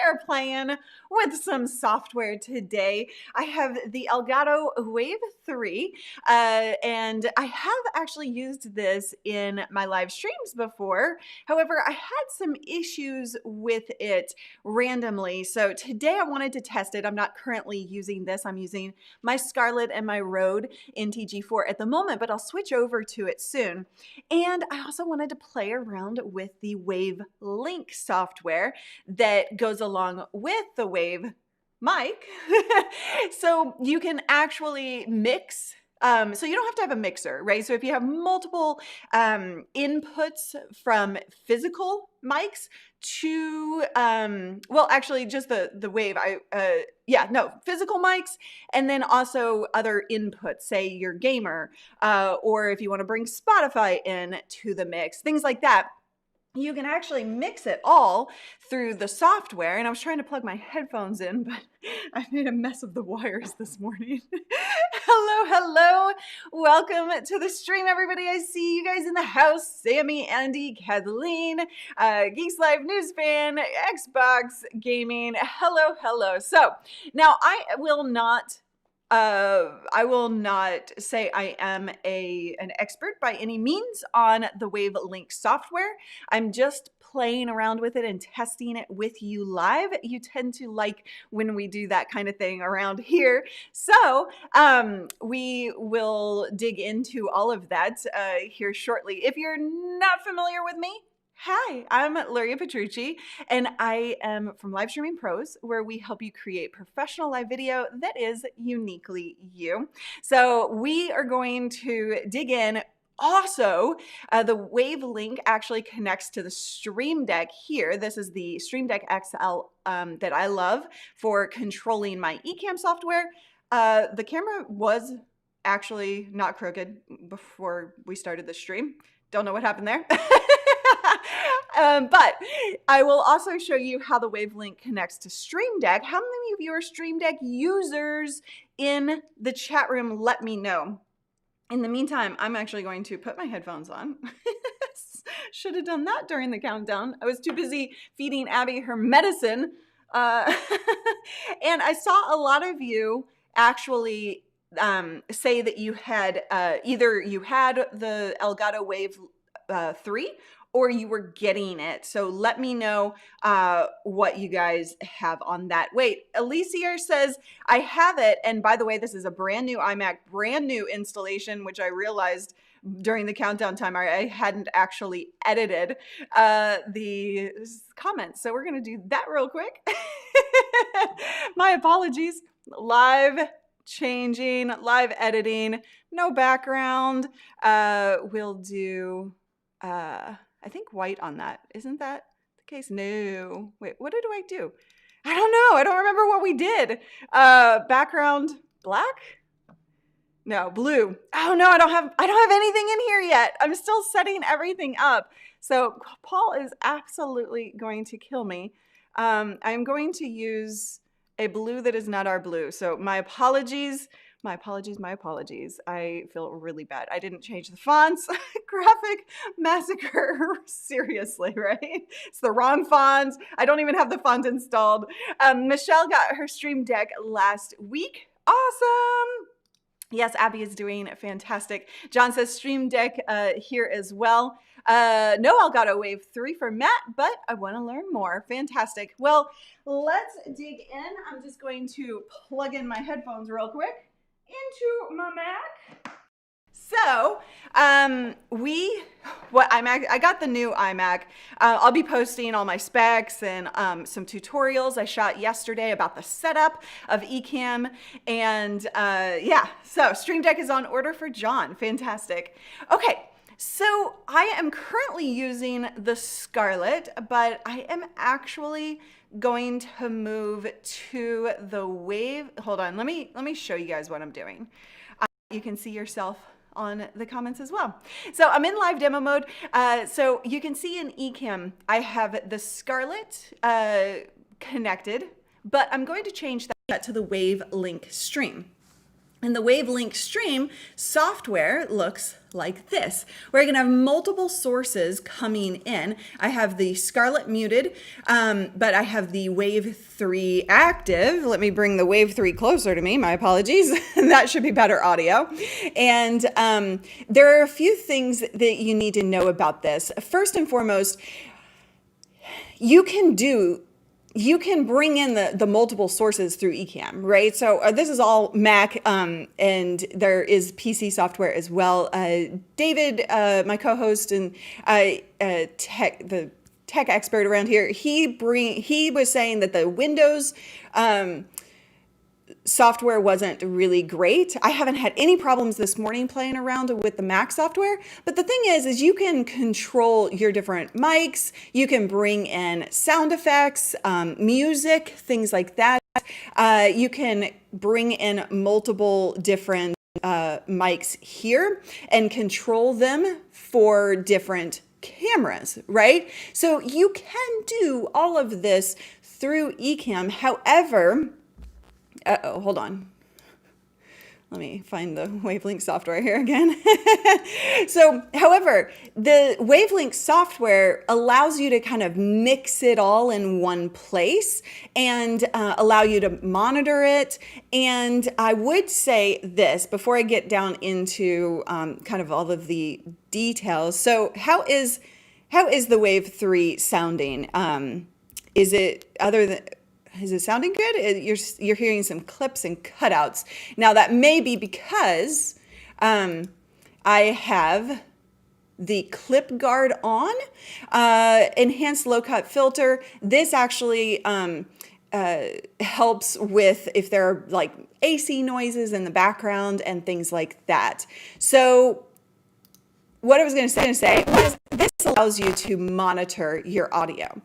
are playing with some software today. I have the Elgato Wave 3, and I have actually used this in my live streams before. However, I had some issues with it randomly. So today I wanted to test it. I'm not currently using this. I'm using my Scarlett and my Rode NTG4 at the moment, but I'll switch over to it soon. And I also wanted to play around with the Wave Link software that goes along with the Wave mic. So you can actually mix. So you don't have to have a mixer, right? So if you have multiple inputs from physical mics to, well, actually just the Wave, physical mics, and then also other inputs, say you're gamer, or if you want to bring Spotify in to the mix, things like that. You can actually mix it all through the software. And I was trying to plug my headphones in, but I made a mess of the wires this morning. Hello. Welcome to the stream, everybody. I see you guys in the house. Sammy, Andy, Kathleen, Geeks Live News Fan, Xbox Gaming. Hello. So now I will not say I am an expert by any means on the Wave Link software. I'm just playing around with it and testing it with you live. You tend to like when we do that kind of thing around here. So we will dig into all of that here shortly. If you're not familiar with me, hi, I'm Luria Petrucci, and I am from Live Streaming Pros, where we help you create professional live video that is uniquely you. So we are going to dig in. Also, the Wave Link actually connects to the Stream Deck here. This is the Stream Deck XL that I love for controlling my Ecamm software. The camera was actually not crooked before we started the stream. Don't know what happened there. But I will also show you how the Wave Link connects to Stream Deck. How many of you are Stream Deck users in the chat room? Let me know. In the meantime, I'm actually going to put my headphones on. Should have done that during the countdown. I was too busy feeding Abby her medicine. And I saw a lot of you actually say that you had either you had the Elgato Wave 3 or you were getting it. So let me know what you guys have on that. Wait, Alicia says, I have it. And by the way, this is a brand new iMac, brand new installation, which I realized during the countdown time, I hadn't actually edited the comments. So we're gonna do that real quick. My apologies. Live changing, live editing, no background. We'll do, I think white on that. Isn't that the case? No. Wait, what did I do? I don't know. I don't remember what we did. Background black? No, blue. Oh no, I don't have anything in here yet. I'm still setting everything up. So Paul is absolutely going to kill me. I'm going to use a blue that is not our blue. So my apologies. My apologies. I feel really bad. I didn't change the fonts. Graphic massacre. Seriously, right? It's the wrong font. I don't even have the font installed. Michelle got her Stream Deck last week. Awesome. Yes, Abby is doing fantastic. John says Stream Deck here as well. No Elgato Wave 3 for Matt, but I want to learn more. Fantastic. Well, let's dig in. I'm just going to plug in my headphones real quick into my Mac. So, I got the new iMac. I'll be posting all my specs and some tutorials I shot yesterday about the setup of Ecamm. And yeah, so Stream Deck is on order for John. Fantastic. Okay. So I am currently using the Scarlett, but I am actually going to move to the Wave. Hold on, let me show you guys what I'm doing. You can see yourself on the comments as well. So I'm in live demo mode. So you can see in Ecamm, I have the Scarlett connected, but I'm going to change that to the Wave Link stream. And the WaveLink Stream software looks like this. We're going to have multiple sources coming in. I have the Scarlett muted, but I have the Wave 3 active. Let me bring the Wave 3 closer to me. My apologies. That should be better audio. And there are a few things that you need to know about this. First and foremost, you can bring in the multiple sources through Ecamm, right? So this is all Mac, and there is PC software as well. David, my co-host and the tech expert around here, he was saying that the Windows software wasn't really great. I haven't had any problems this morning playing around with the Mac software, but the thing is you can control your different mics, you can bring in sound effects, music, things like that. You can bring in multiple different mics here and control them for different cameras, right? So you can do all of this through Ecamm. However, hold on. Let me find the WaveLink software here again. So, however, the WaveLink software allows you to kind of mix it all in one place and allow you to monitor it. And I would say this before I get down into kind of all of the details. So, how is the Wave 3 sounding? Is it sounding good? You're hearing some clips and cutouts. Now that may be because I have the clip guard on, enhanced low cut filter. This actually helps with if there are like AC noises in the background and things like that. So what I was going to say was this allows you to monitor your audio.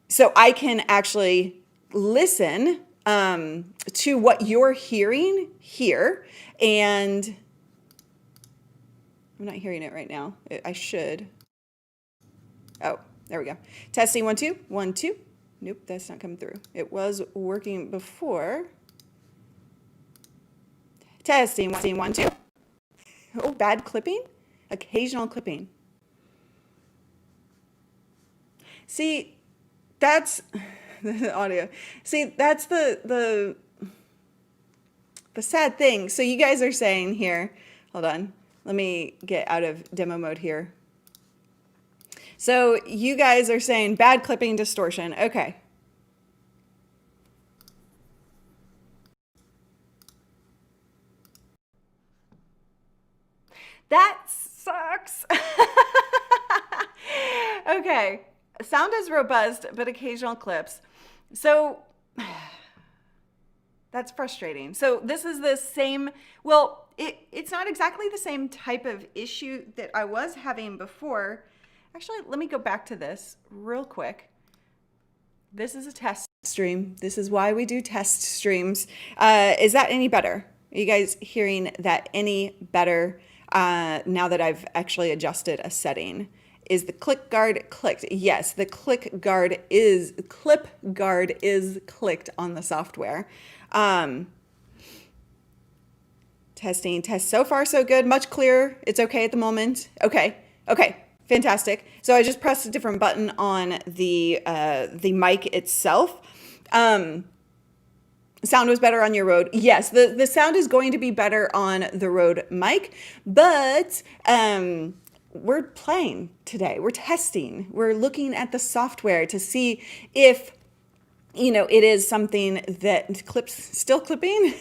So I can actually listen to what you're hearing here, and I'm not hearing it right now. I should. Oh, there we go. Testing 1 2 1 2. Nope, that's not coming through. It was working before. Testing 1 2. Oh, bad clipping. Occasional clipping. See, that's the audio. See, that's the sad thing. So you guys are saying here, hold on, let me get out of demo mode here. So you guys are saying bad clipping, distortion. Okay. That sucks. Okay. Sound is robust, but occasional clips. So that's frustrating. So this is the same, well, it's not exactly the same type of issue that I was having before. Actually, let me go back to this real quick. This is a test stream. This is why we do test streams. Is that any better? Are you guys hearing that any better now that I've actually adjusted a setting? Is the clip guard clicked? Yes, the clip guard is clicked on the software. Testing, test. So far, so good. Much clearer. It's okay at the moment. Okay, fantastic. So I just pressed a different button on the mic itself. Sound was better on your Rode. Yes, the sound is going to be better on the Rode mic, but we're playing today. We're testing. We're looking at the software to see if, it is something that clips, still clipping.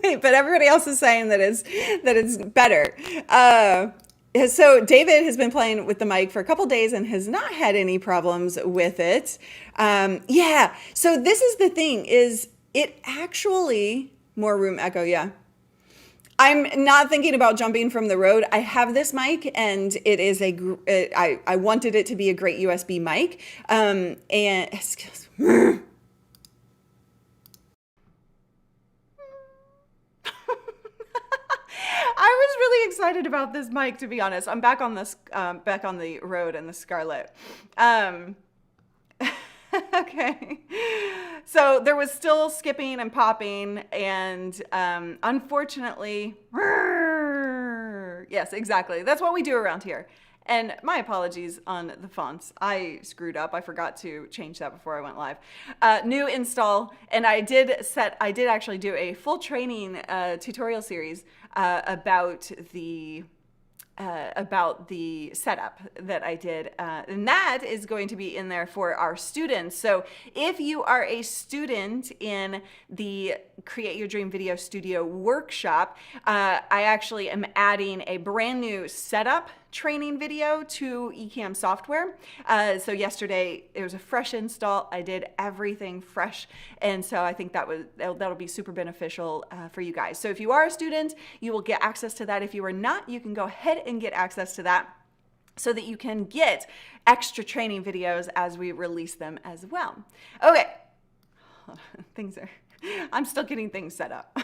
Wait, but everybody else is saying that it's better. So David has been playing with the mic for a couple days and has not had any problems with it. Yeah. So this is the thing: is it actually more room echo? Yeah. I'm not thinking about jumping from the Rode. I have this mic, and it is I wanted it to be a great USB mic. And excuse me. I was really excited about this mic, to be honest. I'm back on this, back on the Rode and the Scarlett. Okay. So there was still skipping and popping, and unfortunately, yes, exactly. That's what we do around here. And my apologies on the fonts. I screwed up. I forgot to change that before I went live. New install, and I did actually do a full training tutorial series about the setup that I did, and that is going to be in there for our students. So if you are a student in the Create Your Dream Video Studio workshop, I actually am adding a brand new setup training video to Ecamm software. So yesterday it was a fresh install. I did everything fresh, and so I think that'll be super beneficial for you guys. So if you are a student, you will get access to that. If you are not, you can go ahead and get access to that so that you can get extra training videos as we release them as well. Okay, I'm still getting things set up.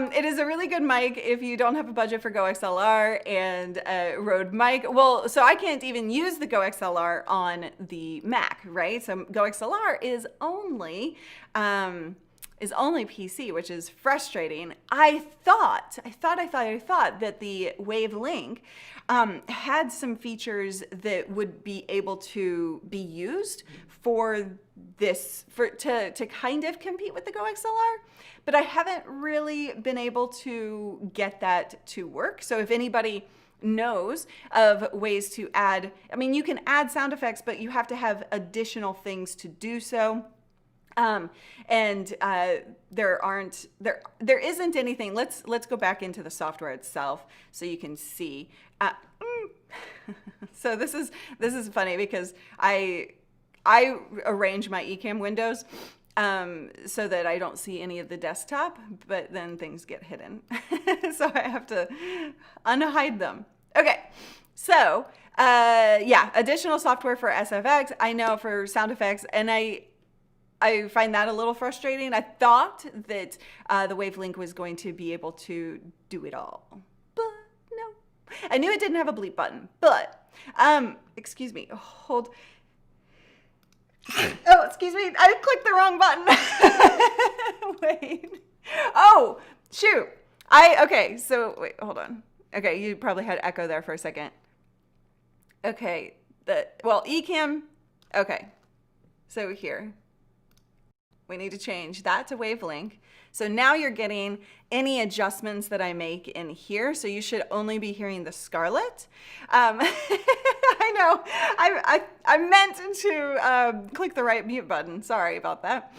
It is a really good mic if you don't have a budget for Go XLR and Rode mic. Well, so I can't even use the Go XLR on the Mac, right? So Go XLR is only PC, which is frustrating. I thought that the Wave Link had some features that would be able to be used to kind of compete with the Go XLR, but I haven't really been able to get that to work. So if anybody knows of ways to add, I mean, you can add sound effects, but you have to have additional things to do so. There isn't anything. Let's go back into the software itself so you can see. So this is funny because I arrange my Ecamm windows so that I don't see any of the desktop, but then things get hidden. So I have to unhide them. Okay, so yeah, additional software for SFX. I know for sound effects, and I find that a little frustrating. I thought that the Wave Link was going to be able to do it all, but no. I knew it didn't have a bleep button, but excuse me, hold. Oh, excuse me, I clicked the wrong button. Wait. Oh, shoot. Okay, so wait, hold on. Okay, you probably had echo there for a second. Okay, Ecamm, okay. So here, we need to change that to Wave Link. So now you're getting any adjustments that I make in here. So you should only be hearing the Scarlet. I know, I meant to click the right mute button. Sorry about that.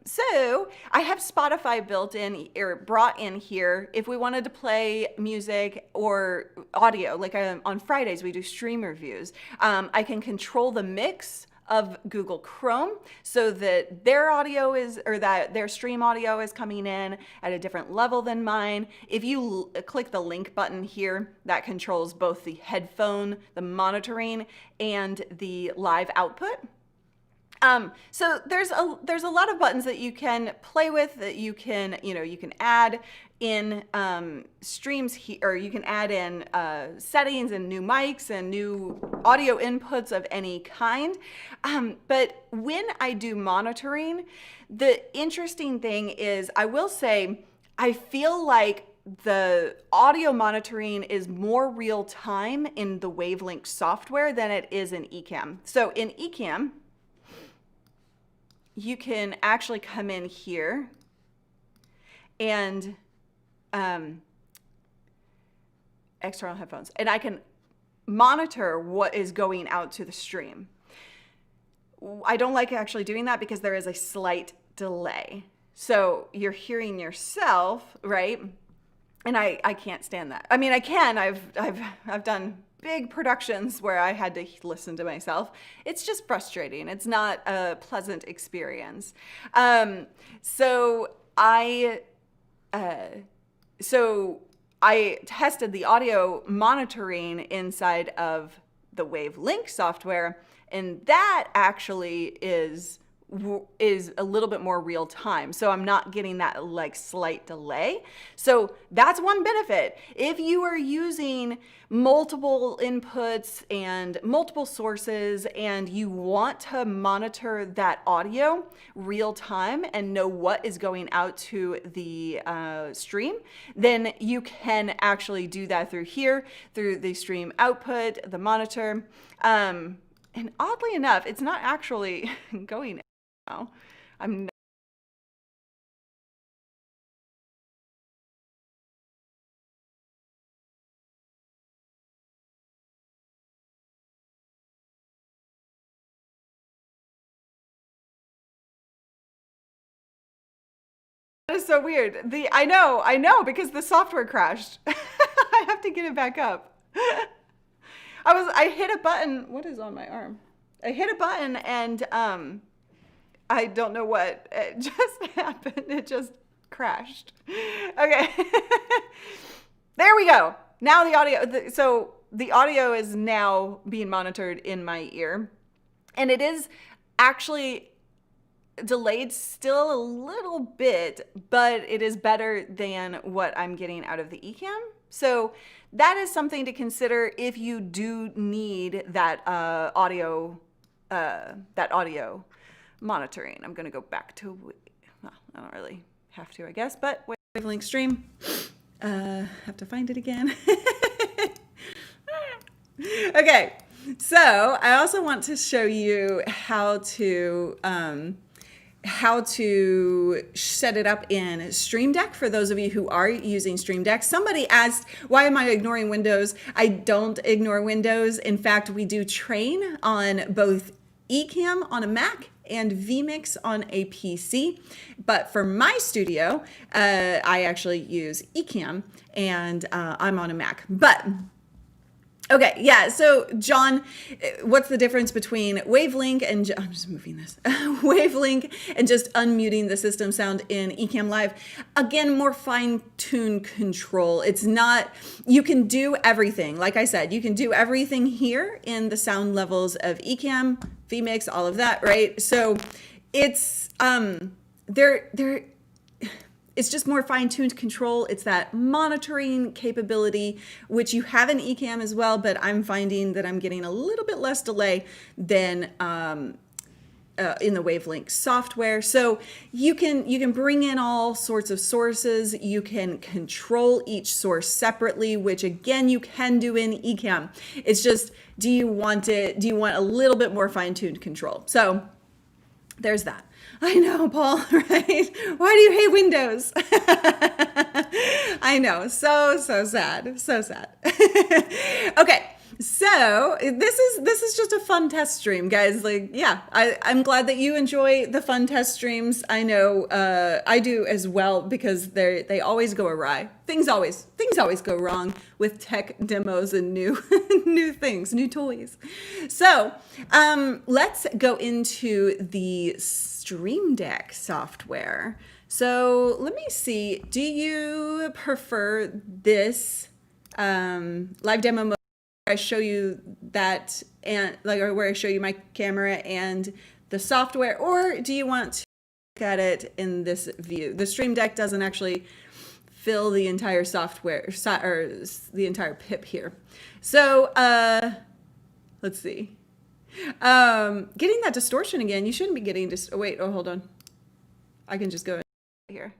So I have Spotify built in or brought in here. If we wanted to play music or audio, like on Fridays we do stream reviews, I can control the mix of Google Chrome so that their audio that their stream audio is coming in at a different level than mine. If you click the link button here, that controls both the headphone, the monitoring, and the live output. So there's a lot of buttons that you can play with, that you can add in streams here, or you can add in settings and new mics and new audio inputs of any kind. But when I do monitoring, the interesting thing is, I will say, I feel like the audio monitoring is more real time in the Wave Link software than it is in Ecamm. So in Ecamm, you can actually come in here and external headphones, and I can monitor what is going out to the stream. I don't like actually doing that because there is a slight delay. So you're hearing yourself, right? And I can't stand that. I mean, I can. I've done big productions where I had to listen to myself. It's just frustrating. It's not a pleasant experience. So I tested the audio monitoring inside of the Wave Link software, and that actually is is a little bit more real time. So I'm not getting that like slight delay. So that's one benefit. If you are using multiple inputs and multiple sources and you want to monitor that audio real time and know what is going out to the stream, then you can actually do that through here, through the stream output, the monitor. And oddly enough, it's not actually going now. I'm That is so weird. I know, because the software crashed. I have to get it back up. I hit a button. What is on my arm? I hit a button and I don't know what. It just happened. It just crashed. Okay. There we go. Now the audio, so the audio is now being monitored in my ear. And it is actually delayed still a little bit, but it is better than what I'm getting out of the Ecamm. So that is something to consider if you do need that audio monitoring. I'm going to go back to, well, I don't really have to, I guess, but wavelength stream. Have to find it again. Okay, so I also want to show you how to set it up in Stream Deck for those of you who are using Stream Deck. Somebody asked, why am I ignoring Windows? I don't ignore Windows. In fact, we do train on both Ecamm on a Mac and vMix on a PC. But for my studio, I actually use Ecamm and I'm on a Mac. But okay, yeah, so John, what's the difference between Wavelink and, I'm just moving this, Wavelink and just unmuting the system sound in Ecamm Live? Again, more fine-tuned control. It's not, you can do everything. Like I said, you can do everything here in the sound levels of Ecamm, vMix, all of that, right? So it's, it's just more fine-tuned control. It's that monitoring capability, which you have in Ecamm as well, but I'm finding that I'm getting a little bit less delay than in the Wavelink software. So you can bring in all sorts of sources. You can control each source separately, which again, you can do in Ecamm. It's just, do you want a little bit more fine-tuned control? So there's that. I know, Paul, right? Why do you hate Windows? I know, so sad, so sad. Okay, so this is just a fun test stream, guys. Like, yeah, I'm glad that you enjoy the fun test streams. I know I do as well, because they always go awry. Things always go wrong with tech demos and new new things, new toys. So let's go into the Stream Deck software. So let me see, do you prefer this live demo mode where I show you that, and like, or where I show you my camera and the software, or do you want to look at it in this view? The Stream Deck doesn't actually fill the entire software or the entire pip here. So let's see. Getting that distortion again. You shouldn't be getting wait, oh, hold on. I can just go here.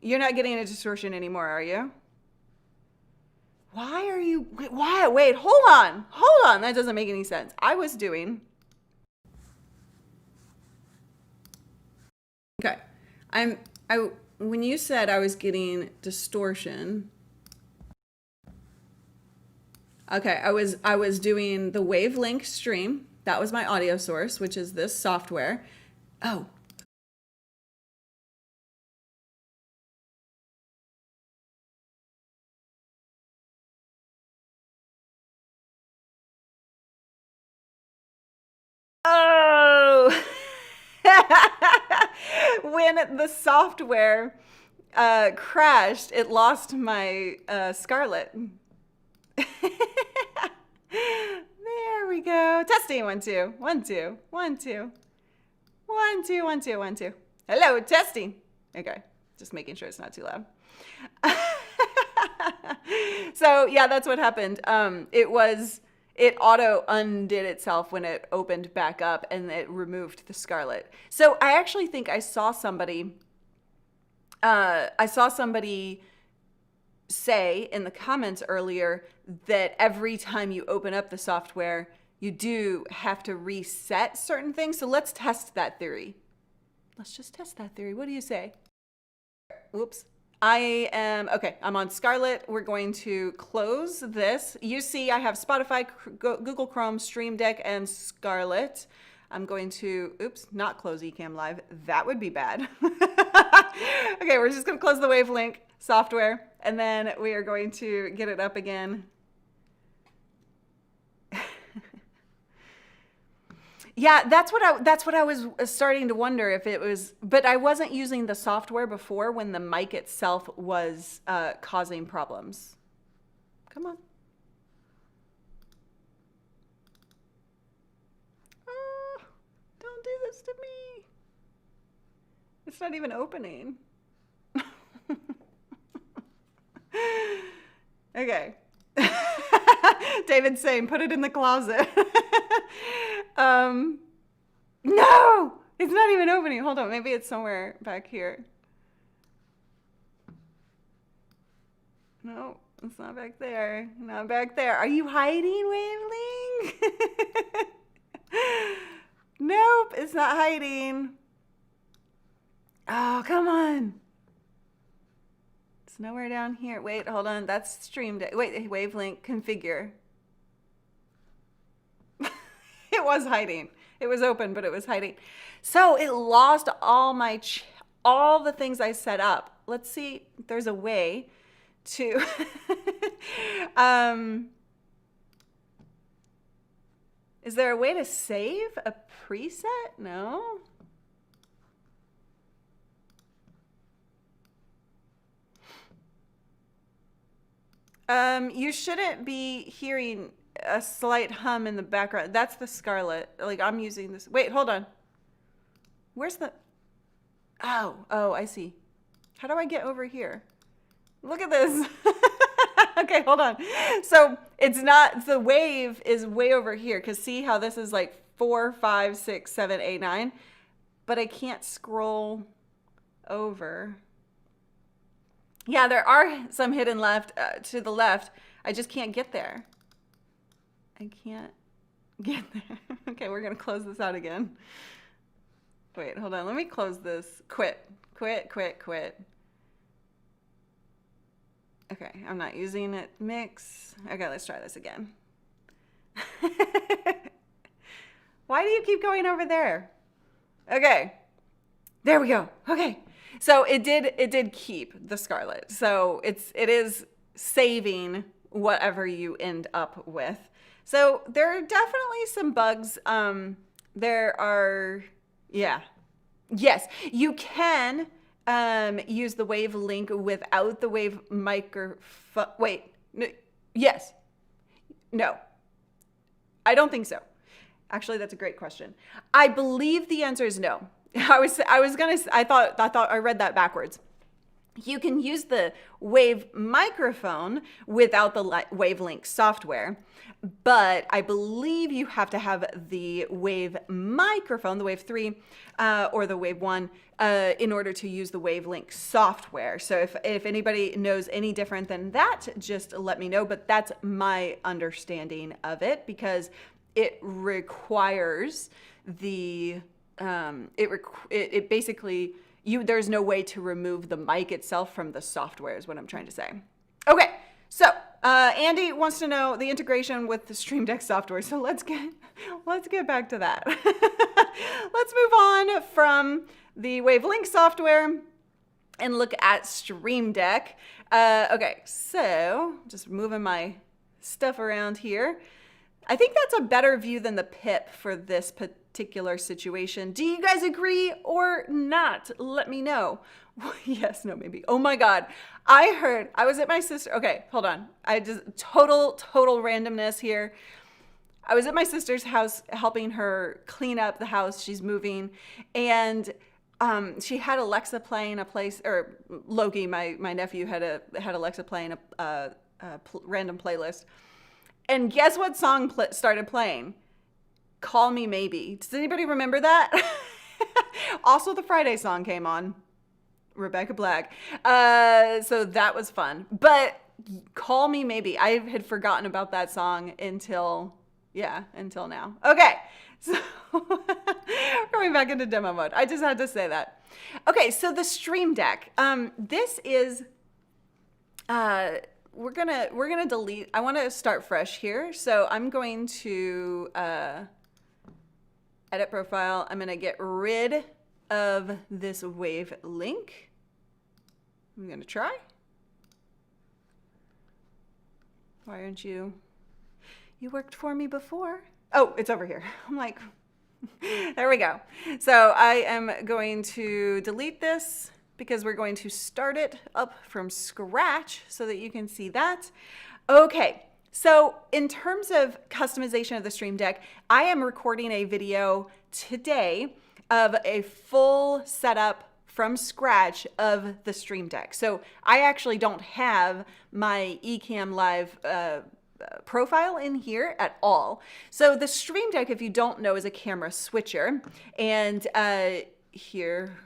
You're not getting a distortion anymore, are you? Why are you, why? Wait, hold on. That doesn't make any sense. I was doing. Okay. When you said I was getting distortion, okay, I was doing the Wavelink stream. That was my audio source, which is this software. Oh. Oh. When the software crashed, it lost my Scarlett. There we go. Hello, testing, 1, 2, 1, 2, 1, 2, 1, 2, 1, 2, 1, 2. Hello, testing. Okay, just making sure it's not too loud. So yeah, that's what happened. It auto undid itself when it opened back up and it removed the Scarlett. So I actually think I saw somebody say in the comments earlier that every time you open up the software, you do have to reset certain things. So let's test that theory. Let's just test that theory. What do you say? Whoops. I'm on Scarlett. We're going to close this. You see I have Spotify, Google Chrome, Stream Deck, and Scarlett. I'm going to, not close Ecamm Live. That would be bad. Okay, we're just going to close the Wavelink software, and then we are going to get it up again. Yeah, that's what I was starting to wonder if it was, but I wasn't using the software before when the mic itself was causing problems. Come on. Oh, don't do this to me. It's not even opening. Okay. David's saying, put it in the closet. No, it's not even opening. Hold on. Maybe it's somewhere back here. No, it's not back there. Not back there. Are you hiding, Wavelink? Nope, it's not hiding. Oh, come on. It's nowhere down here. Wait, hold on. That's Stream Deck. Wait, Wavelink configure. It was hiding. It was open, but it was hiding. So it lost all the things I set up. Let's see if there's a way to is there a way to save a preset? No. You shouldn't be hearing a slight hum in the background. That's the Scarlett. Like, I'm using this. Wait, hold on. Where's the... Oh, I see. How do I get over here? Look at this. Okay, hold on. So it's not... The wave is way over here. Because see how this is like 4, 5, 6, 7, 8, 9? But I can't scroll over. Yeah, there are some hidden to the left. I just can't get there. I can't get there. Okay, we're going to close this out again. Wait, hold on. Let me close this. Quit. Okay, I'm not using it. Mix. Okay, let's try this again. Why do you keep going over there? Okay. There we go. Okay. So it did keep the Scarlett. So it is saving whatever you end up with. So there are definitely some bugs. There are, yeah. Yes, you can use the Wavelink without the Wave microphone. Wait, no, yes. No, I don't think so. Actually, that's a great question. I believe the answer is no. I thought I read that backwards. You can use the Wave microphone without the Wavelink software, but I believe you have to have the Wave microphone, the Wave 3 or the Wave 1, in order to use the Wavelink software. So if anybody knows any different than that, just let me know. But that's my understanding of it, because it requires the it basically, there's no way to remove the mic itself from the software is what I'm trying to say. Okay, so Andy wants to know the integration with the Stream Deck software. So let's get back to that. Let's move on from the Wavelink software and look at Stream Deck. Okay, so just moving my stuff around here. I think that's a better view than the pip for this particular situation. Do you guys agree or not? Let me know. Yes, no, maybe. Oh my God. I was at my sister. Okay, hold on. I just total randomness here. I was at my sister's house helping her clean up the house. She's moving, and she had Alexa playing a place, or Loki, my nephew, had Alexa playing a random playlist. And guess what song started playing? Call Me Maybe. Does anybody remember that? Also, the Friday song came on. Rebecca Black. So that was fun. But Call Me Maybe. I had forgotten about that song until now. Okay. So going back into demo mode. I just had to say that. Okay, so the Stream Deck. This is we're gonna delete. I want to start fresh here. So I'm going to edit profile. I'm gonna get rid of this Wave link. I'm gonna try. Why aren't you? You worked for me before. Oh, it's over here. I'm like, there we go. So I am going to delete this because we're going to start it up from scratch so that you can see that. Okay. So in terms of customization of the Stream Deck, I am recording a video today of a full setup from scratch of the Stream Deck. So I actually don't have my Ecamm Live profile in here at all. So the Stream Deck, if you don't know, is a camera switcher. And here,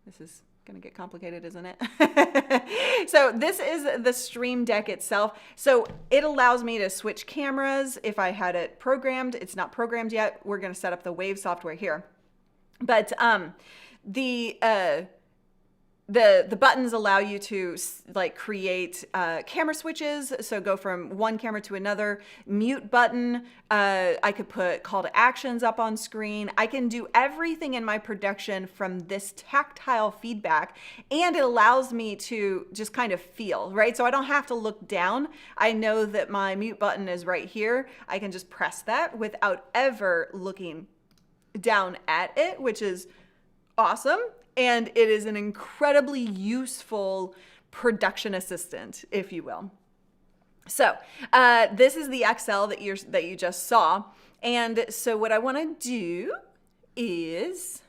this is gonna get complicated, isn't it? So this is the Stream Deck itself. So it allows me to switch cameras if I had it programmed. It's not programmed yet. We're gonna set up the Wave software here. But the buttons allow you to like create camera switches. So go from one camera to another. Mute button. I could put call to actions up on screen. I can do everything in my production from this tactile feedback, and it allows me to just kind of feel, right? So I don't have to look down. I know that my mute button is right here. I can just press that without ever looking down at it, which is awesome. And it is an incredibly useful production assistant, if you will. So this is the XL that you just saw. And so what I want to do is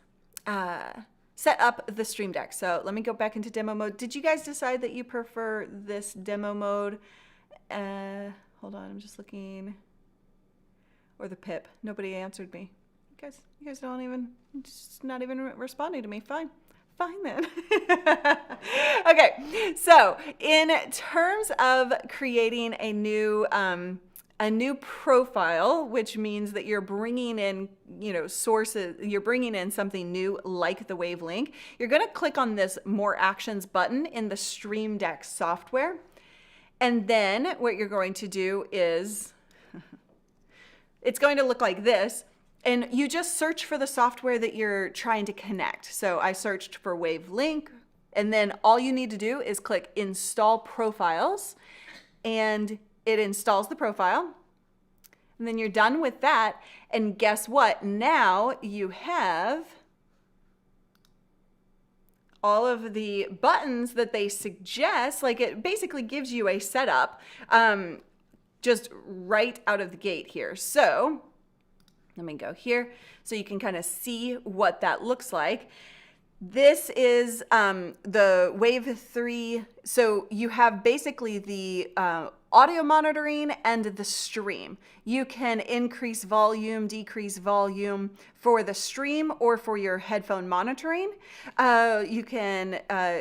set up the Stream Deck. So let me go back into demo mode. Did you guys decide that you prefer this demo mode? Hold on, I'm just looking. Or the pip. Nobody answered me. You guys don't even, just not even responding to me. Fine then. Okay, so in terms of creating a new profile, which means that you're bringing in, sources, you're bringing in something new like the Wave link, you're gonna click on this More Actions button in the Stream Deck software. And then what you're going to do is, it's going to look like this. And you just search for the software that you're trying to connect. So I searched for Wave Link, and then all you need to do is click Install Profiles, and it installs the profile. And then you're done with that, and guess what? Now you have all of the buttons that they suggest. Like, it basically gives you a setup just right out of the gate here. So let me go here so you can kind of see what that looks like. This is the Wave 3. So you have basically the audio monitoring and the stream. You can increase volume, decrease volume for the stream or for your headphone monitoring. You can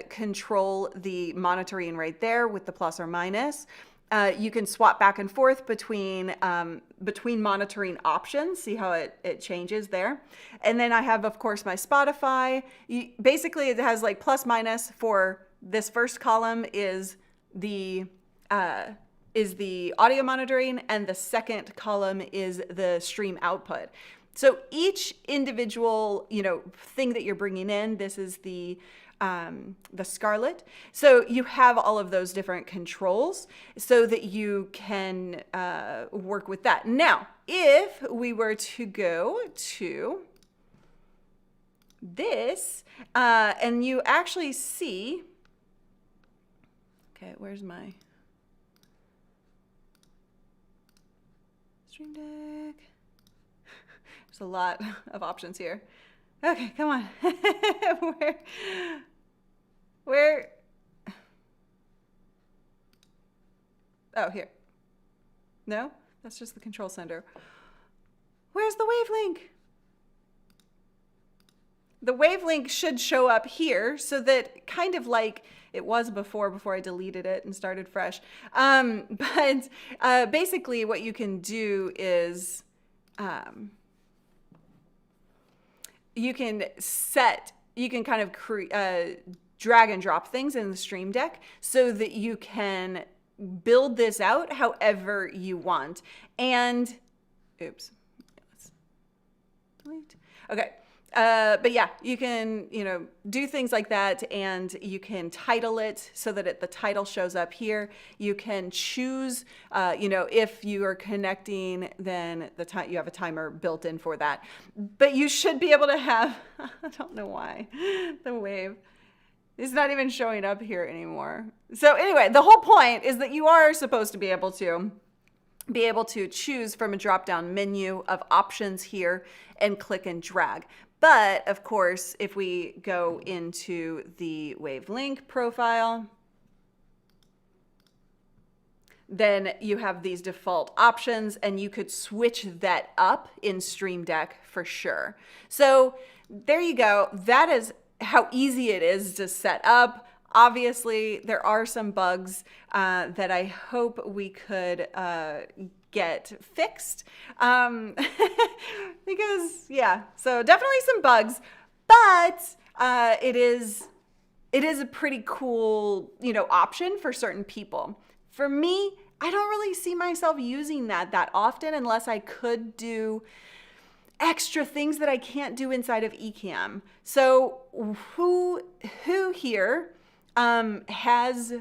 control the monitoring right there with the plus or minus. You can swap back and forth between monitoring options. See how it changes there. And then I have, of course, my Spotify. Basically, it has like plus minus for this first column is the audio monitoring, and the second column is the stream output. So each individual, thing that you're bringing in, this is the Scarlett. So you have all of those different controls so that you can work with that. Now, if we were to go to this, and you actually see, okay, where's my Stream Deck? There's a lot of options here. Okay, come on. Where? Oh, here. No, that's just the control center. Where's the wavelink? The wavelink should show up here, so that kind of like it was before I deleted it and started fresh. But basically what you can do is you can kind of drag and drop things in the Stream Deck so that you can build this out however you want. And, oops, let's delete. Okay. But yeah, you can, do things like that, and you can title it so that the title shows up here. You can choose, if you are connecting, then you have a timer built in for that. But you should be able to have, I don't know why, the Wave is not even showing up here anymore. So anyway, the whole point is that you are supposed to be able to choose from a drop-down menu of options here and click and drag. But of course, if we go into the Wavelink profile, then you have these default options, and you could switch that up in Stream Deck for sure. So there you go. That is how easy it is to set up. Obviously, there are some bugs that I hope we could get fixed, because so definitely some bugs, but it is a pretty cool option for certain people. For me, I don't really see myself using that often unless I could do extra things that I can't do inside of Ecamm. So who here has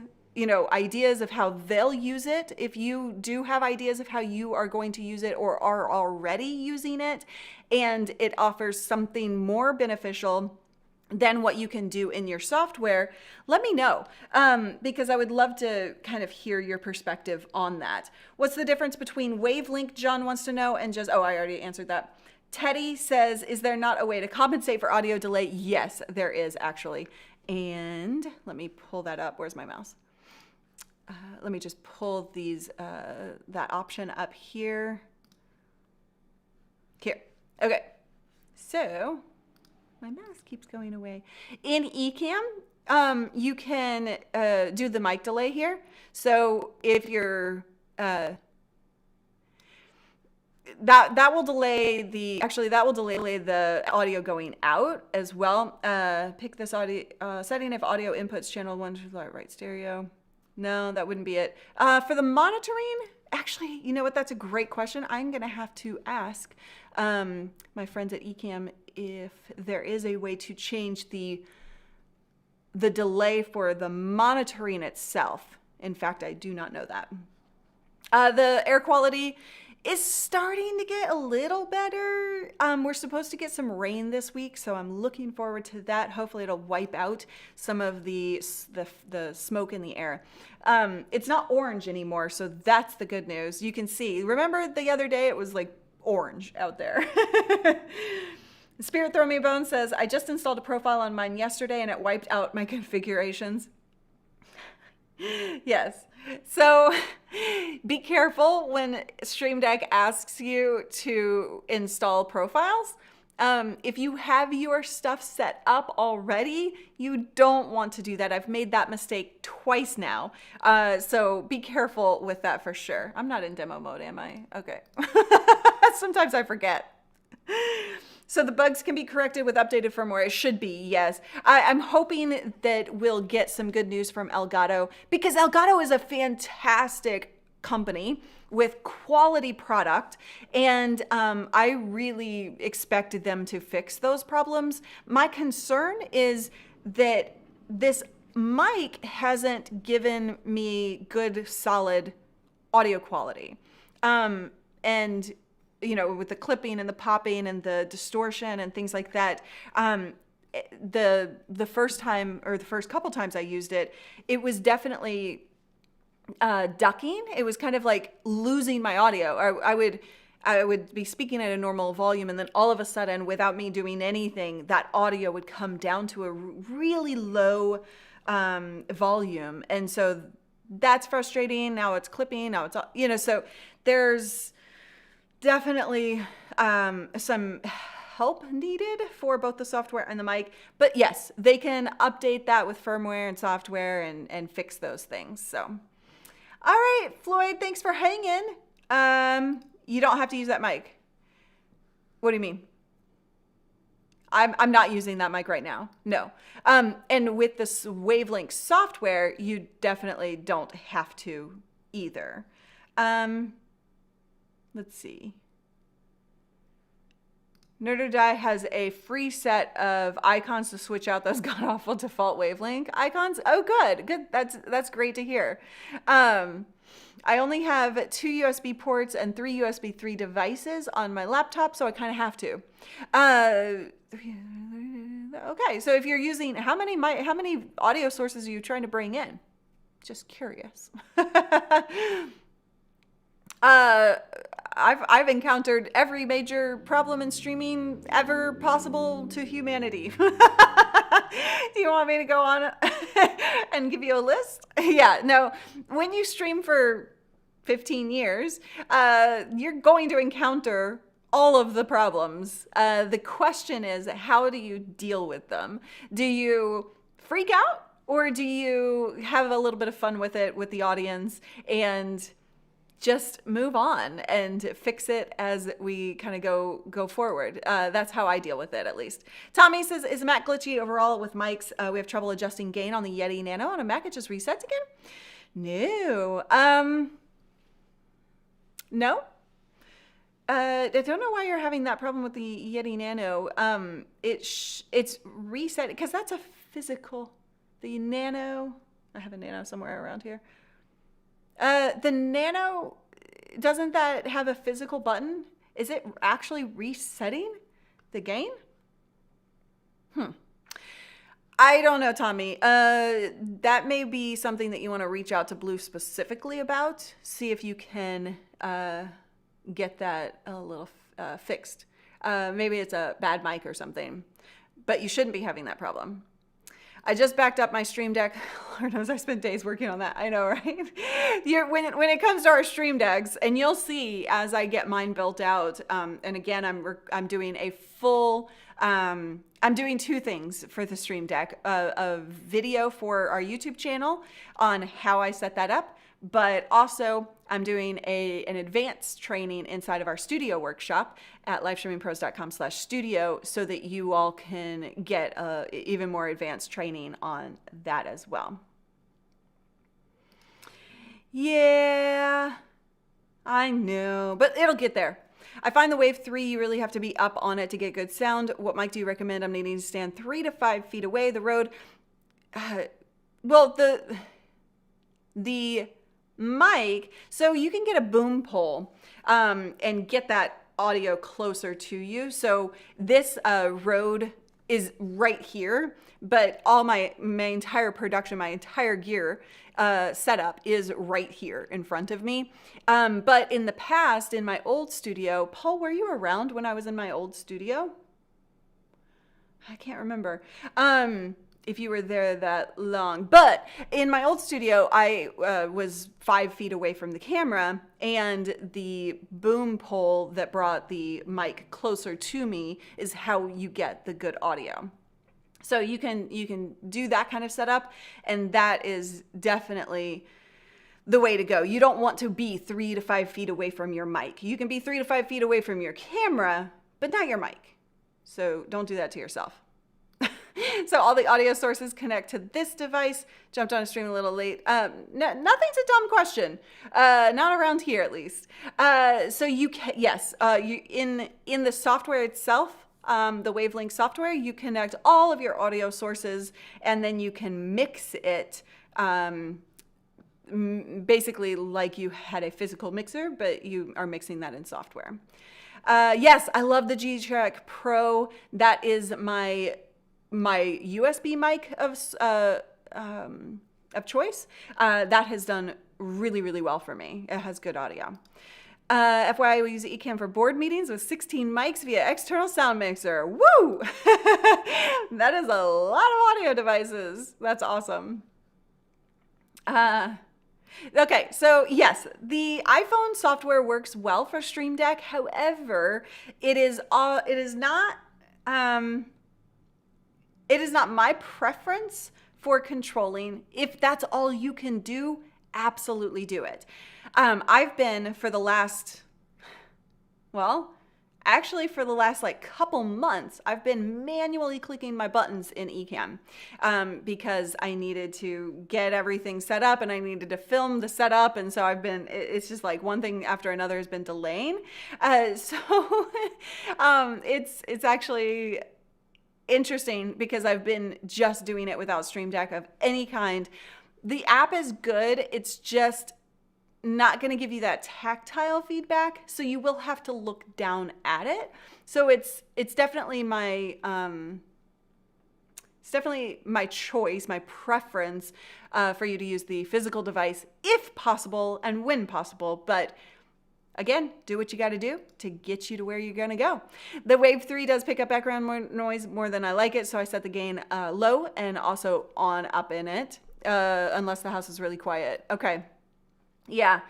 ideas of how they'll use it? If you do have ideas of how you are going to use it or are already using it, and it offers something more beneficial than what you can do in your software, let me know, because I would love to kind of hear your perspective on that. What's the difference between Wavelink, John wants to know, and just, I already answered that. Teddy says, is there not a way to compensate for audio delay? Yes, there is actually. And let me pull that up. Where's my mouse? Let me just pull that option up here. Here. Okay. So my mouse keeps going away. In Ecamm, you can do the mic delay here. So if you're that will delay the audio going out as well. Pick this audio setting if audio inputs channel 1 to the right stereo. No, that wouldn't be it. For the monitoring, actually, you know what? That's a great question. I'm going to have to ask my friends at Ecamm if there is a way to change the delay for the monitoring itself. In fact, I do not know that. The air quality is starting to get a little better. We're supposed to get some rain this week, so I'm looking forward to that. Hopefully it'll wipe out some of the smoke in the air. It's not orange anymore, so that's the good news. You can see, remember the other day it was like orange out there. Spirit Throw Me Bone says, I just installed a profile on mine yesterday and it wiped out my configurations. Yes. So be careful when Stream Deck asks you to install profiles. If you have your stuff set up already, you don't want to do that. I've made that mistake twice now. So be careful with that for sure. I'm not in demo mode, am I? Okay. Sometimes I forget. So the bugs can be corrected with updated firmware. It should be, yes. I'm hoping that we'll get some good news from Elgato, because Elgato is a fantastic company with quality product, and I really expected them to fix those problems. My concern is that this mic hasn't given me good, solid audio quality. And with the clipping and the popping and the distortion and things like that, the first time, or the first couple times I used it, it was definitely ducking. It was kind of like losing my audio. I would be speaking at a normal volume, and then all of a sudden, without me doing anything, that audio would come down to a really low volume. And so that's frustrating. Now it's clipping. Now it's, so there's definitely some help needed for both the software and the mic. But yes, they can update that with firmware and software and fix those things. So, all right, Floyd, thanks for hanging. You don't have to use that mic. What do you mean? I'm not using that mic right now. No. And with this Wavelink software, you definitely don't have to either. Let's see. Nerd or Die has a free set of icons to switch out those god-awful default Wavelink icons. Oh, good. That's great to hear. I only have 2 USB ports and 3 USB 3 devices on my laptop, so I kind of have to. Okay, so if you're using, how many audio sources are you trying to bring in? Just curious. I've encountered every major problem in streaming ever possible to humanity. Do you want me to go on and give you a list? Yeah, no. When you stream for 15 years, you're going to encounter all of the problems. The question is, how do you deal with them? Do you freak out, or do you have a little bit of fun with it with the audience and just move on and fix it as we kind of go forward? That's how I deal with it, at least. Tommy says, is Mac glitchy overall with mics? We have trouble adjusting gain on the Yeti Nano. On a Mac, it just resets again? No. No. I don't know why you're having that problem with the Yeti Nano. It's reset, because that's a physical. The Nano, I have a Nano somewhere around here. The Nano, doesn't that have a physical button? Is it actually resetting the gain? I don't know, Tommy. That may be something that you want to reach out to Blue specifically about. See if you can get that a little fixed. Maybe it's a bad mic or something, but you shouldn't be having that problem. I just backed up my Stream Deck. Lord knows I spent days working on that. I know, right? When it comes to our Stream Decks, and you'll see as I get mine built out. And again, I'm doing a full. I'm doing 2 things for the Stream Deck: a video for our YouTube channel on how I set that up, but also I'm doing an advanced training inside of our studio workshop at livestreamingpros.com/studio, so that you all can get even more advanced training on that as well. Yeah, I know, but it'll get there. I find the Wave 3, you really have to be up on it to get good sound. What mic do you recommend? I'm needing to stand 3 to 5 feet away. The Rode, well, the mic, so you can get a boom pole and get that audio closer to you. So this Rode is right here, but all my entire production, my entire gear setup is right here in front of me. But in the past, in my old studio, Paul, were you around when I was in my old studio? I can't remember if you were there that long. But in my old studio, I was 5 feet away from the camera, and the boom pole that brought the mic closer to me is how you get the good audio. So you can do that kind of setup, and that is definitely the way to go. You don't want to be 3 to 5 feet away from your mic. You can be 3 to 5 feet away from your camera, but not your mic. So don't do that to yourself. So all the audio sources connect to this device. Jumped on a stream a little late. Nothing's a dumb question. Not around here, at least. So you can, yes, you in the software itself, the Wavelink software, you connect all of your audio sources, and then you can mix it basically like you had a physical mixer, but you are mixing that in software. Yes, I love the G-Track Pro. That is my USB mic of choice. That has done really, really well for me. It has good audio. FYI, we use Ecamm for board meetings with 16 mics via external sound mixer. Woo! That is a lot of audio devices. That's awesome. Okay, so yes, the iPhone software works well for Stream Deck. However, it is not my preference for controlling. If that's all you can do, absolutely do it. I've been for the last like couple months, I've been manually clicking my buttons in Ecamm because I needed to get everything set up and I needed to film the setup. And so it's just like one thing after another has been delaying. It's actually interesting because I've been just doing it without Stream Deck of any kind. The app is good. It's just not going to give you that tactile feedback, so you will have to look down at it. So it's definitely my choice, my preference for you to use the physical device if possible and when possible. But again, do what you got to do to get you to where you're going to go. The Wave 3 does pick up background noise more than I like it, so I set the gain low and also on up in it, unless the house is really quiet. Okay. Yeah.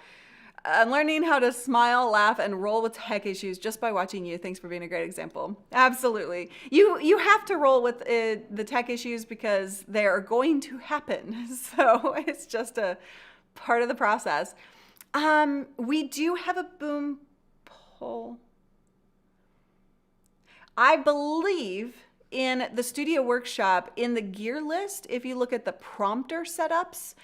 I'm learning how to smile, laugh, and roll with tech issues just by watching you. Thanks for being a great example. Absolutely. You have to roll with the tech issues because they are going to happen. So it's just a part of the process. We do have a boom pole. I believe in the Studio Workshop, in the gear list, if you look at the prompter setups,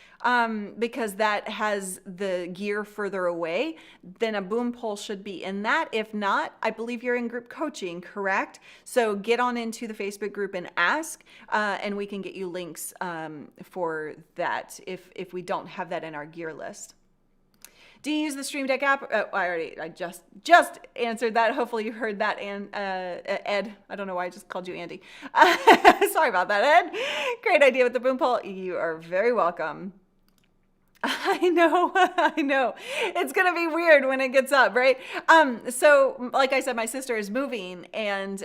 because that has the gear further away, then a boom pole should be in that. If not, I believe you're in group coaching, correct? So get on into the Facebook group and ask, and we can get you links for that if we don't have that in our gear list. Do you use the Stream Deck app? Oh, I just answered that. Hopefully you heard that, Ed. I don't know why I just called you Andy. Sorry about that, Ed. Great idea with the boom pole. You are very welcome. I know. It's going to be weird when it gets up, right? So like I said, my sister is moving, and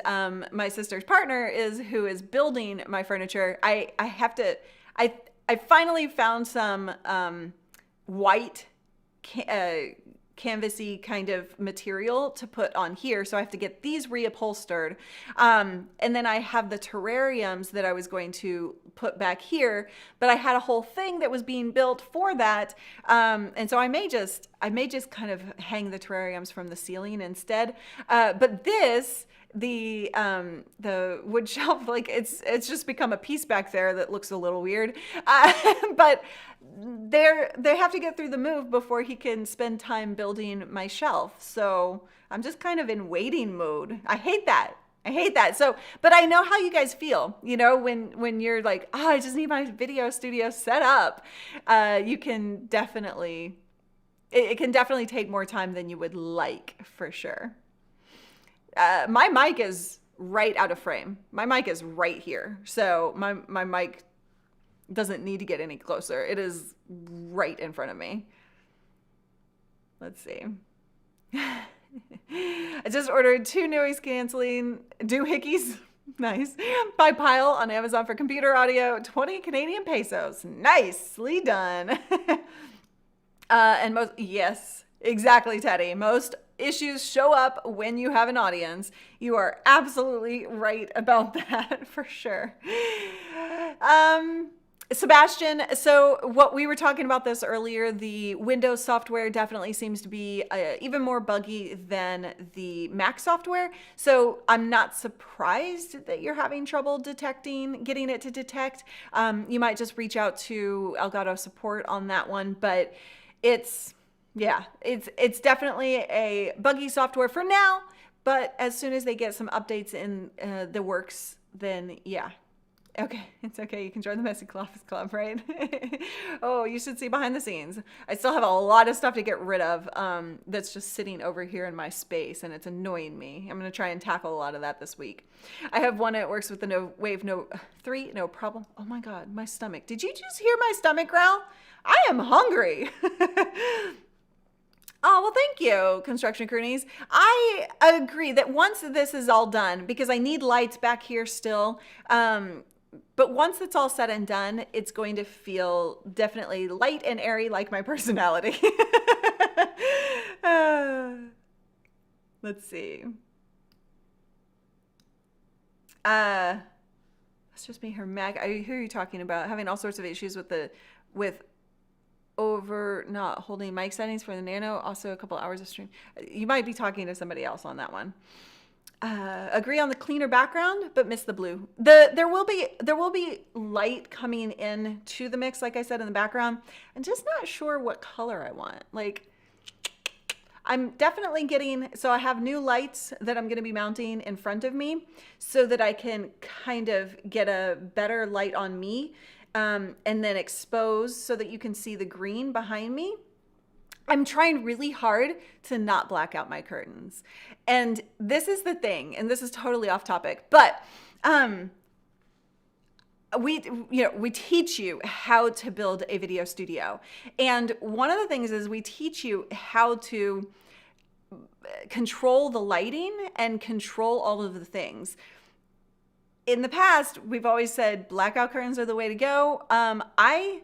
my sister's partner who is building my furniture. I finally found some white canvasy kind of material to put on here. So I have to get these reupholstered. And then I have the terrariums that I was going to put back here, but I had a whole thing that was being built for that. And so I may just kind of hang the terrariums from the ceiling instead. But the wood shelf, like it's just become a piece back there that looks a little weird. But they have to get through the move before he can spend time building my shelf. So I'm just kind of in waiting mode. I hate that. So, but I know how you guys feel, when you're like, I just need my video studio set up. It can definitely take more time than you would like, for sure. My mic is right out of frame. My mic is right here. So my mic doesn't need to get any closer. It is right in front of me. Let's see. I just ordered 2 noise canceling doohickeys. Nice. By Pile on Amazon for computer audio, 20 Canadian pesos. Nicely done. Yes, exactly, Teddy. Most issues show up when you have an audience. You are absolutely right about that, for sure. Sebastian, so what we were talking about this earlier, the Windows software definitely seems to be even more buggy than the Mac software. So I'm not surprised that you're having trouble getting it to detect. You might just reach out to Elgato support on that one, but it's definitely a buggy software for now, but as soon as they get some updates in the works, then yeah. Okay, it's okay. You can join the Messy Office Club, right? Oh, you should see behind the scenes. I still have a lot of stuff to get rid of that's just sitting over here in my space, and it's annoying me. I'm going to try and tackle a lot of that this week. I have one that works with the Wave 3, no problem. Oh my God, my stomach. Did you just hear my stomach growl? I am hungry. Oh, well, thank you, Construction Cronies. I agree that once this is all done, because I need lights back here still, but once it's all said and done, it's going to feel definitely light and airy like my personality. Uh, let's see. That's just me, her Mac. I hear you talking about having all sorts of issues with over not holding mic settings for the Nano. Also a couple hours of stream. You might be talking to somebody else on that one. Agree on the cleaner background, but miss the blue. There will be light coming in to the mix, like I said, in the background. I'm just not sure what color I want. Like, I'm definitely getting, so I have new lights that I'm going to be mounting in front of me so that I can kind of get a better light on me, and then expose so that you can see the green behind me. I'm trying really hard to not black out my curtains. And this is the thing, and this is totally off topic, but we teach you how to build a video studio. And one of the things is we teach you how to control the lighting and control all of the things. In the past, we've always said blackout curtains are the way to go. I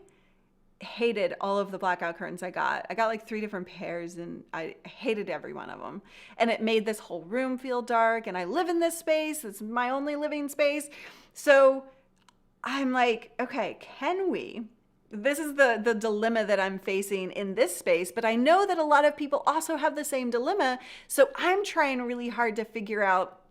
hated all of the blackout curtains I got. I got like 3 different pairs and I hated every one of them. And it made this whole room feel dark, and I live in this space. It's my only living space. So I'm like, okay, can we? This is the dilemma that I'm facing in this space, but I know that a lot of people also have the same dilemma. So I'm trying really hard to figure out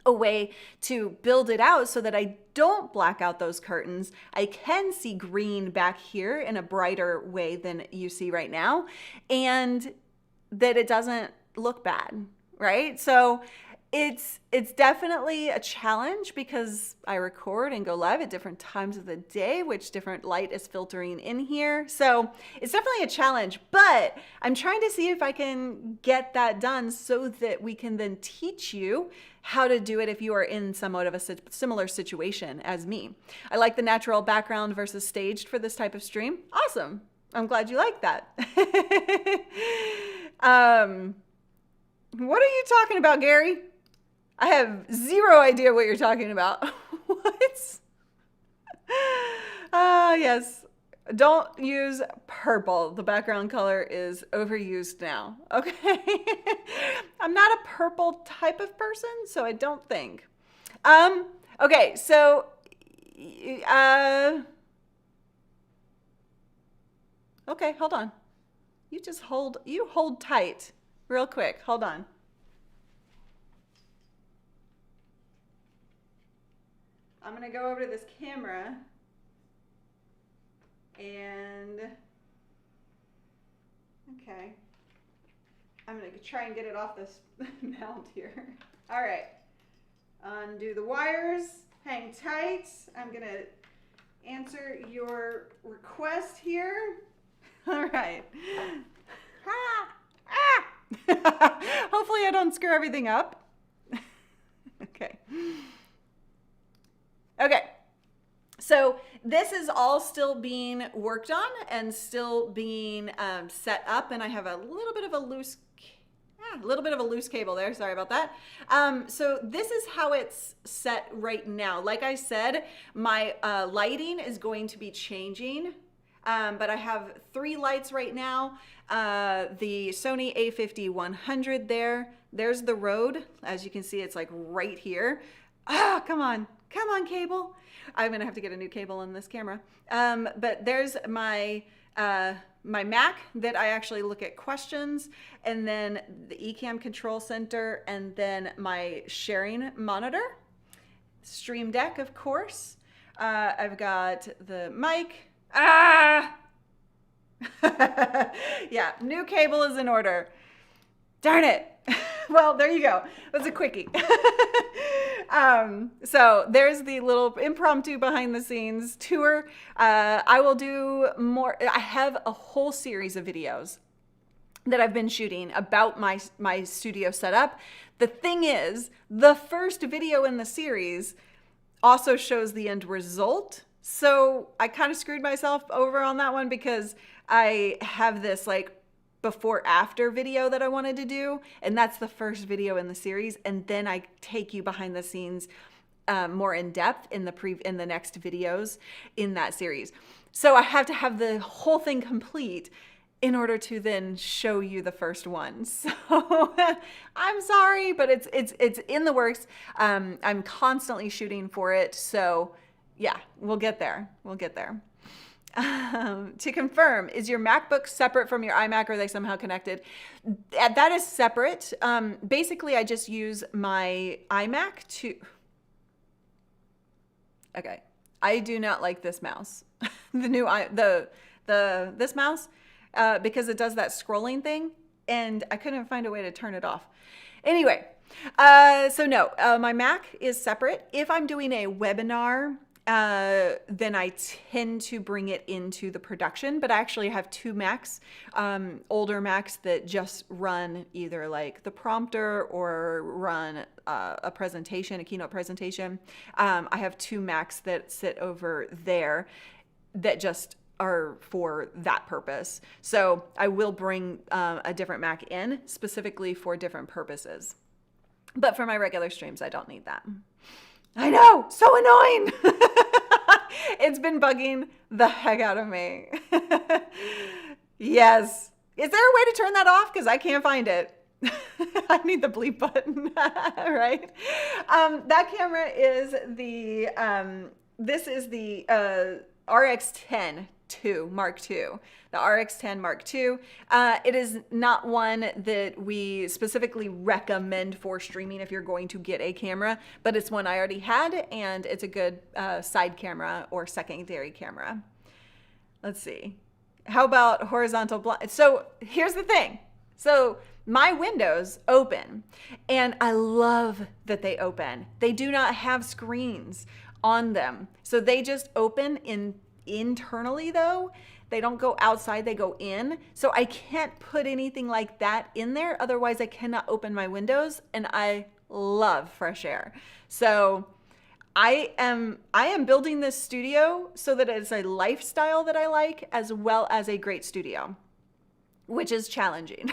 a way to build it out so that I don't black out those curtains. I can see green back here in a brighter way than you see right now, and that it doesn't look bad, right? So it's definitely a challenge because I record and go live at different times of the day, which different light is filtering in here. So it's definitely a challenge, but I'm trying to see if I can get that done so that we can then teach you how to do it if you are in somewhat of a similar situation as me. I like the natural background versus staged for this type of stream. Awesome. I'm glad you like that. What are you talking about, Gary? I have zero idea what you're talking about. What? Yes. Don't use purple. The background color is overused now. Okay. I'm not a purple type of person, so I don't think. Okay, so okay, hold on. You hold tight real quick. Hold on. I'm going to go over to this camera and, okay, I'm going to try and get it off this mount here. All right, undo the wires, hang tight. I'm going to answer your request here. All right. Hopefully I don't screw everything up. Okay. Okay, so this is all still being worked on and still being set up, and I have a little bit of a loose cable there. Sorry about that. So this is how it's set right now. Like I said, my lighting is going to be changing, but I have 3 lights right now. The Sony A50-100 there. There's the Rode. As you can see, it's like right here. Ah, come on, cable. I'm gonna have to get a new cable in this camera. But there's my my Mac that I actually look at questions, and then the Ecamm control center, and then my sharing monitor, Stream Deck, of course. I've got the mic. Yeah, new cable is in order. Darn it. Well, there you go. That's a quickie. So there's the little impromptu behind the scenes tour. I will do more. I have a whole series of videos that I've been shooting about my studio setup. The thing is, the first video in the series also shows the end result. So I kind of screwed myself over on that one because I have this like before after video that I wanted to do, and that's the first video in the series, and then I take you behind the scenes more in depth in the next videos in that series. So I have to have the whole thing complete in order to then show you the first one. So I'm sorry, but it's in the works. I'm constantly shooting for it. So yeah, we'll get there. We'll get there. To confirm, is your MacBook separate from your iMac, or are they somehow connected? That is separate. Basically, I just use my iMac to... Okay, I do not like this mouse. This mouse, because it does that scrolling thing, and I couldn't find a way to turn it off. Anyway, so no, my Mac is separate. If I'm doing a webinar, then I tend to bring it into the production, but I actually have two Macs, older Macs that just run either like the prompter or run a presentation, a keynote presentation. I have two Macs that sit over there that just are for that purpose. So I will bring a different Mac in specifically for different purposes. But for my regular streams, I don't need that. I know, so annoying. It's been bugging the heck out of me. Yes. Is there a way to turn that off? Because I can't find it. I need the bleep button, right? That camera is this is the RX10 Mark II. The RX10 Mark II. It is not one that we specifically recommend for streaming if you're going to get a camera, but it's one I already had, and it's a good side camera or secondary camera. Let's see. How about horizontal blind? So here's the thing. So my windows open, and I love that they open. They do not have screens on them. So they just open internally though. They don't go outside, they go in. So I can't put anything like that in there. Otherwise I cannot open my windows, and I love fresh air. So I am building this studio so that it's a lifestyle that I like, as well as a great studio, which is challenging,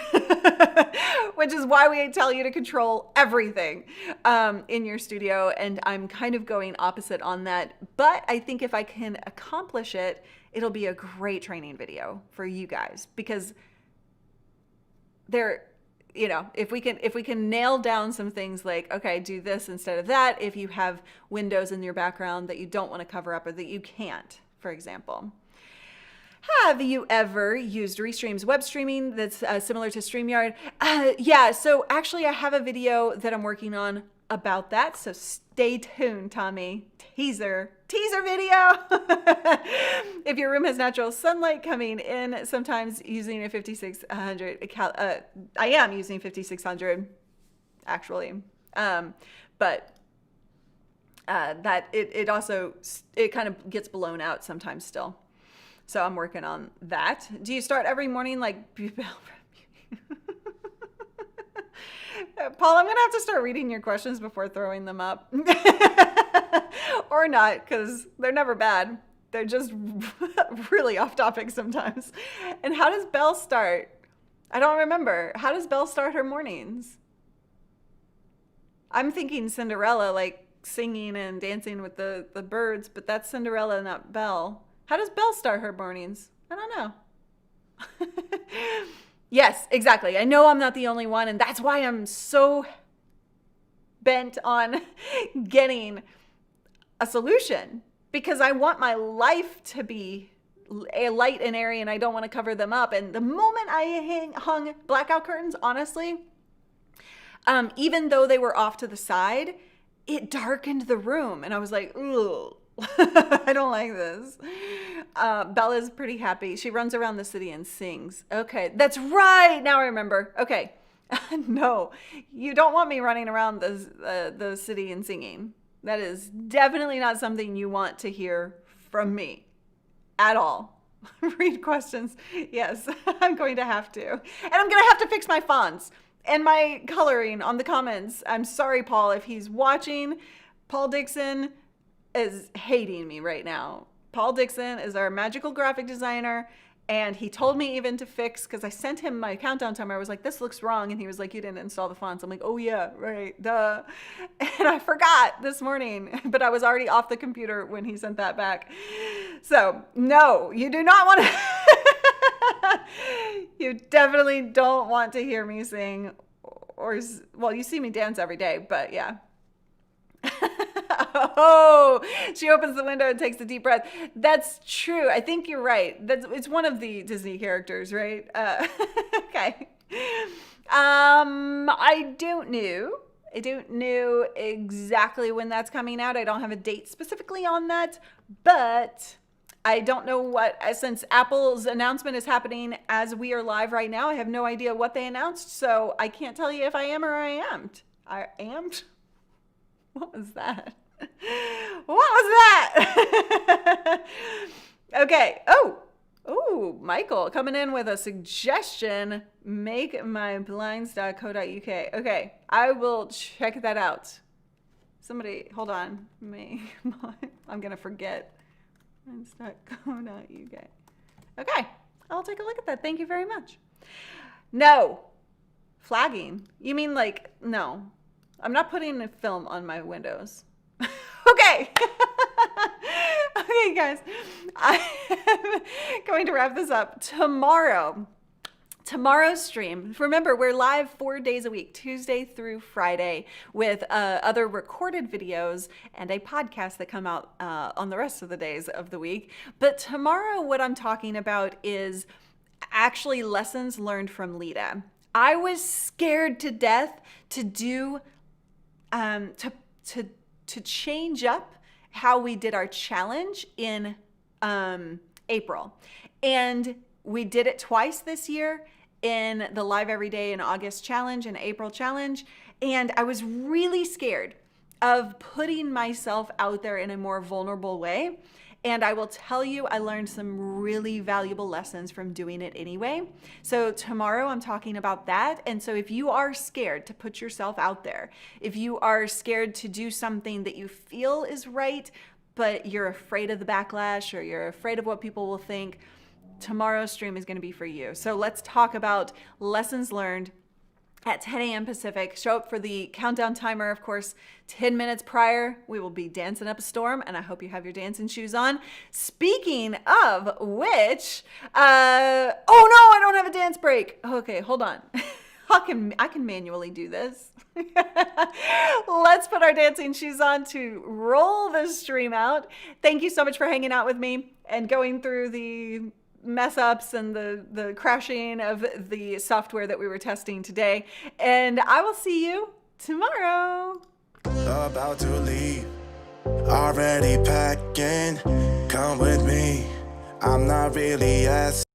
which is why we tell you to control everything in your studio. And I'm kind of going opposite on that. But I think if I can accomplish it, it'll be a great training video for you guys, because if we can nail down some things like, okay, do this instead of that, if you have windows in your background that you don't want to cover up or that you can't, for example. Have you ever used Restream's web streaming that's similar to StreamYard? Yeah, so actually I have a video that I'm working on about that, so stay tuned, Tommy. Teaser video. If your room has natural sunlight coming in, sometimes using a 5600, I am using 5600 actually, but that it also kind of gets blown out sometimes still. So I'm working on that. Do you start every morning like Paul, I'm gonna have to start reading your questions before throwing them up. Or not, because they're never bad. They're just really off topic sometimes. And how does Belle start? I don't remember. How does Belle start her mornings? I'm thinking Cinderella, like singing and dancing with the birds, but that's Cinderella, not Belle. How does Belle start her mornings? I don't know. Yes, exactly. I know I'm not the only one, and that's why I'm so bent on getting a solution, because I want my life to be light and airy, and I don't want to cover them up. And the moment I hung blackout curtains, honestly, even though they were off to the side, it darkened the room, and I was like, ooh. I don't like this. Bella's pretty happy. She runs around the city and sings. Okay, that's right. Now I remember. Okay. No, you don't want me running around the city and singing. That is definitely not something you want to hear from me at all. Read questions. Yes, I'm going to have to. And I'm going to have to fix my fonts and my coloring on the comments. I'm sorry, Paul, if he's watching. Paul Dixon is hating me right now. Paul Dixon is our magical graphic designer, And he told me even to fix, because I sent him my countdown timer. I was like, this looks wrong. And he was like, you didn't install the fonts. I'm like, oh yeah, right, duh. And I forgot this morning, but I was already off the computer when he sent that back. So no, you do not want to, you definitely don't want to hear me sing well, you see me dance every day, but yeah. Oh, she opens the window and takes a deep breath. That's true. I think you're right. It's one of the Disney characters, right? Okay. I don't know exactly when that's coming out. I don't have a date specifically on that, but I don't know since Apple's announcement is happening as we are live right now, I have no idea what they announced, so I can't tell you if I am or I am. I am? What was that? What was that? Okay. Oh, Michael coming in with a suggestion. Makemyblinds.co.uk. Okay, I will check that out. Somebody, hold on. I'm going to forget. Blinds.co.uk. Okay, I'll take a look at that. Thank you very much. No. Flagging. You mean like, no. I'm not putting a film on my windows. Okay. Okay, guys. I'm going to wrap this up. Tomorrow's stream. Remember, we're live 4 days a week, Tuesday through Friday, with other recorded videos and a podcast that come out on the rest of the days of the week. But tomorrow, what I'm talking about is actually lessons learned from Lita. I was scared to death to do to change up how we did our challenge in April. And we did it twice this year, in the Live Every Day in August challenge and April challenge. And I was really scared of putting myself out there in a more vulnerable way. And I will tell you, I learned some really valuable lessons from doing it anyway. So tomorrow I'm talking about that. And so if you are scared to put yourself out there, if you are scared to do something that you feel is right, but you're afraid of the backlash or you're afraid of what people will think, tomorrow's stream is going to be for you. So let's talk about lessons learned at 10 a.m. Pacific. Show up for the countdown timer, of course, 10 minutes prior. We will be dancing up a storm, and I hope you have your dancing shoes on. Speaking of which, oh no, I don't have a dance break. Okay, hold on. I can manually do this. Let's put our dancing shoes on to roll this stream out. Thank you so much for hanging out with me and going through the mess ups and the crashing of the software that we were testing today. And I will see you tomorrow. About to leave, already packing. Come with me. I'm not really asking.